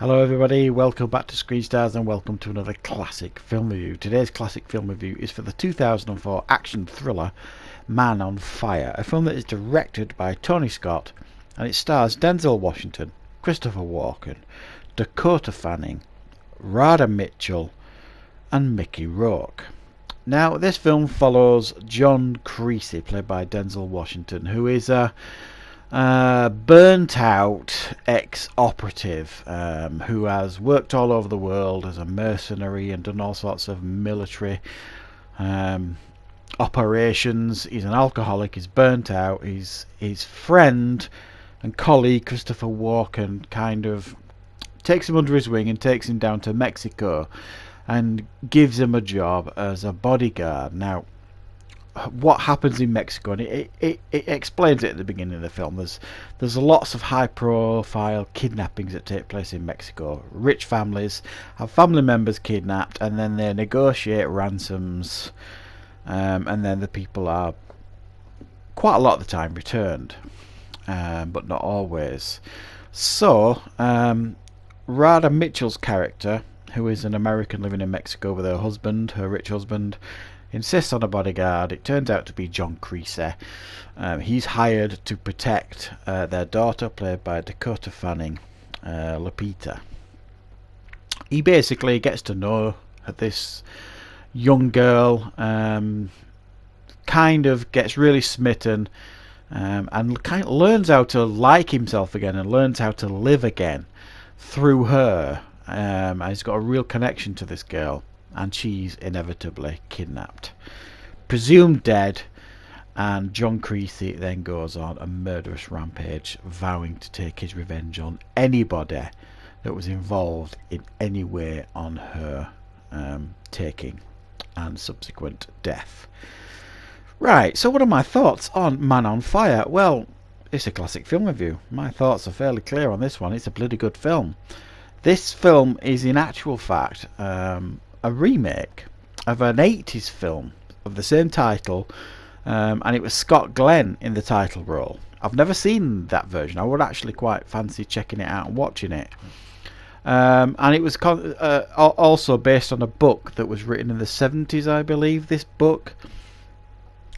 Hello everybody, welcome back to Screen Stars and welcome to another classic film review. Today's classic film review is for the 2004 action thriller Man on Fire, a film that is directed by Tony Scott and it stars Denzel Washington, Christopher Walken, Dakota Fanning, Radha Mitchell and Mickey Rourke. Now this film follows John Creasy, played by Denzel Washington, who is a burnt out ex-operative who has worked all over the world as a mercenary and done all sorts of military operations. He's an alcoholic, he's burnt out. His friend and colleague Christopher Walken kind of takes him under his wing and takes him down to Mexico and gives him a job as a bodyguard. Now what happens in Mexico, and it explains it at the beginning of the film. There's lots of high profile kidnappings that take place in Mexico. Rich families have family members kidnapped and then they negotiate ransoms, and then the people are quite a lot of the time returned, but not always. So Radha Mitchell's character, who is an American living in Mexico with her husband, her rich husband, insists on a bodyguard. It turns out to be John Creasy. He's hired to protect their daughter, played by Dakota Fanning, Lupita. He basically gets to know this young girl, kind of gets really smitten, and kind of learns how to like himself again and learns how to live again through her. And he's got a real connection to this girl, and she's inevitably kidnapped, presumed dead, and John Creasy then goes on a murderous rampage, vowing to take his revenge on anybody that was involved in any way on her taking and subsequent death. Right, so what are my thoughts on Man on Fire? Well, it's a classic film review. My thoughts are fairly clear on this one. It's a bloody good film. This film is in actual fact a remake of an 80s film of the same title, and it was Scott Glenn in the title role. I've never seen that version. I would actually quite fancy checking it out and watching it. And it was also based on a book that was written in the 70s, I believe, this book.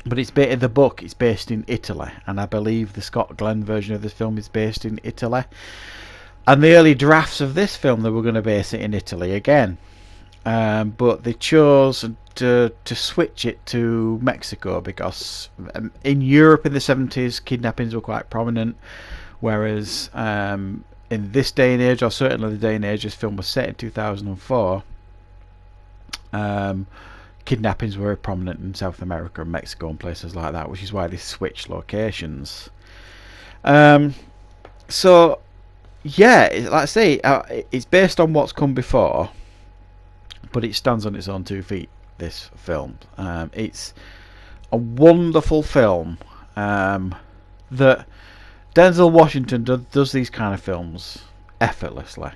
But the book is based in Italy, and I believe the Scott Glenn version of this film is based in Italy. And the early drafts of this film, they were going to base it in Italy again. But they chose to switch it to Mexico because in Europe in the 70s kidnappings were quite prominent, whereas in this day and age, or certainly the day and age this film was set in 2004, kidnappings were very prominent in South America and Mexico and places like that, which is why they switched locations. So yeah, like I say, it's based on what's come before, but it stands on its own 2 feet, this film. It's a wonderful film that Denzel Washington does these kind of films effortlessly.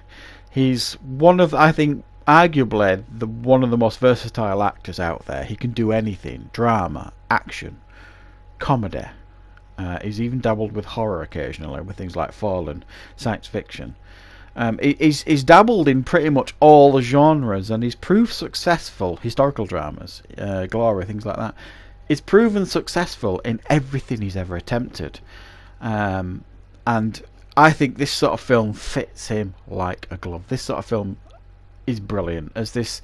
He's one of, I think, arguably one of the most versatile actors out there. He can do anything: drama, action, comedy. He's even dabbled with horror occasionally, with things like Fallen, science fiction. He's dabbled in pretty much all the genres, and he's proved successful. Historical dramas, glory, things like that. He's proven successful in everything he's ever attempted. And I think this sort of film fits him like a glove. This sort of film is brilliant, as this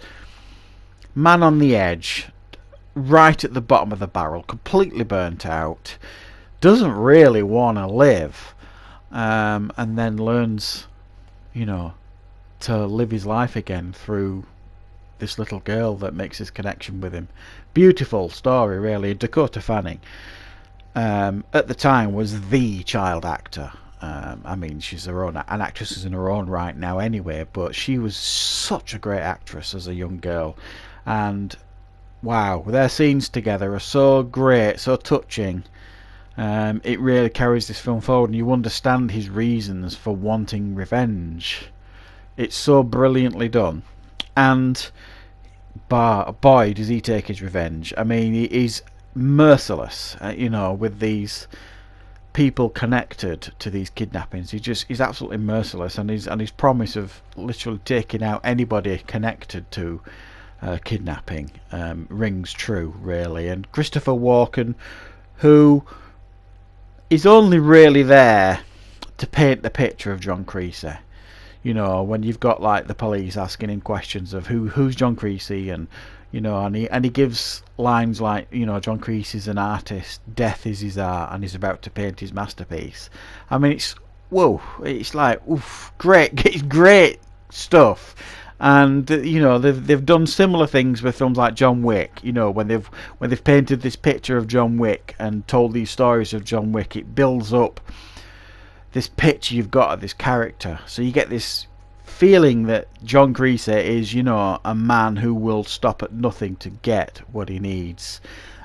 man on the edge, right at the bottom of the barrel, completely burnt out, doesn't really want to live, and then learns, to live his life again through this little girl that makes his connection with him. Beautiful story, really. Dakota Fanning, at the time, was the child actor. I mean, she's an actress in her own right now anyway, but she was such a great actress as a young girl, and wow, their scenes together are so great, so touching. It really carries this film forward, and you understand his reasons for wanting revenge. It's so brilliantly done, and boy does he take his revenge. I mean, he's merciless, with these people connected to these kidnappings. He's absolutely merciless, and his promise of literally taking out anybody connected to kidnapping rings true, really. And Christopher Walken, who is only really there to paint the picture of John Creasy. You know, when you've got like the police asking him questions of who's John Creasy, and you know, and he gives lines like, you know, John Creasy's an artist, death is his art, and he's about to paint his masterpiece. I mean, it's whoa, it's like oof, great, it's great stuff. And you know, they've done similar things with films like John Wick. You know, when they've painted this picture of John Wick and told these stories of John Wick, it builds up this picture you've got of this character, so you get this feeling that John Creasy is, you know, a man who will stop at nothing to get what he needs,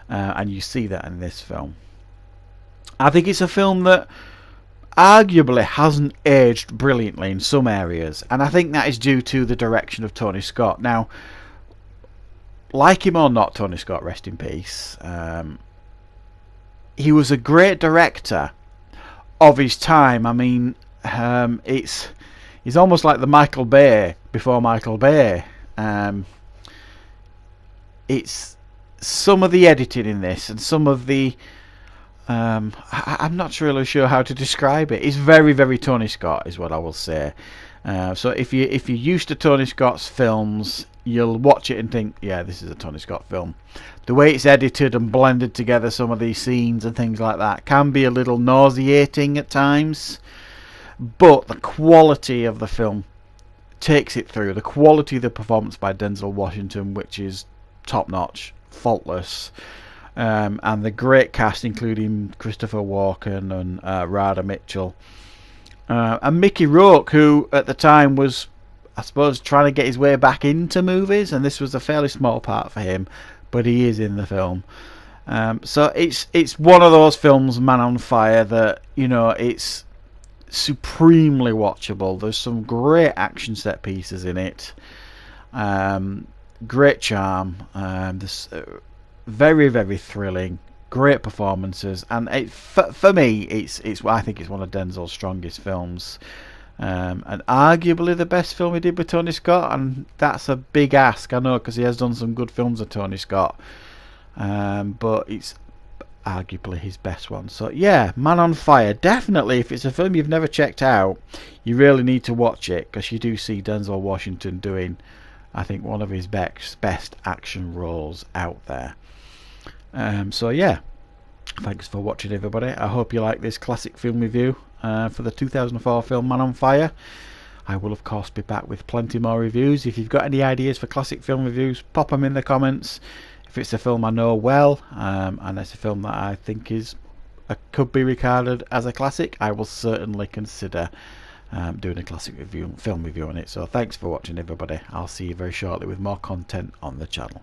and you see that in this film. I think it's a film that arguably hasn't aged brilliantly in some areas, and I think that is due to the direction of Tony Scott. Now, like him or not, Tony Scott, rest in peace, he was a great director of his time. I mean, he's almost like the Michael Bay before Michael Bay. It's some of the editing in this and some of the I'm not really sure how to describe it. It's very, very Tony Scott is what I will say. So if you're used to Tony Scott's films, you'll watch it and think, yeah, this is a Tony Scott film. The way it's edited and blended together, some of these scenes and things like that, can be a little nauseating at times, but the quality of the film takes it through. The quality of the performance by Denzel Washington, which is top notch, faultless, and the great cast including Christopher Walken and Radha Mitchell, and Mickey Rourke, who at the time was, I suppose, trying to get his way back into movies, and this was a fairly small part for him, but he is in the film. So it's one of those films, Man on Fire, that, you know, it's supremely watchable. There's some great action set pieces in it, great charm, this very, very thrilling, great performances, and for me, I think it's one of Denzel's strongest films. And arguably the best film he did with Tony Scott, and that's a big ask, I know, because he has done some good films with Tony Scott, but it's arguably his best one. So yeah, Man on Fire, definitely, if it's a film you've never checked out, you really need to watch it, because you do see Denzel Washington doing, I think, one of his best action roles out there. So yeah, thanks for watching, everybody. I hope you like this classic film review for the 2004 film Man on Fire. I will of course be back with plenty more reviews. If you've got any ideas for classic film reviews, pop them in the comments. If it's a film I know well, and it's a film that I think could be regarded as a classic, I will certainly consider doing a classic film review on it. So thanks for watching, everybody. I'll see you very shortly with more content on the channel.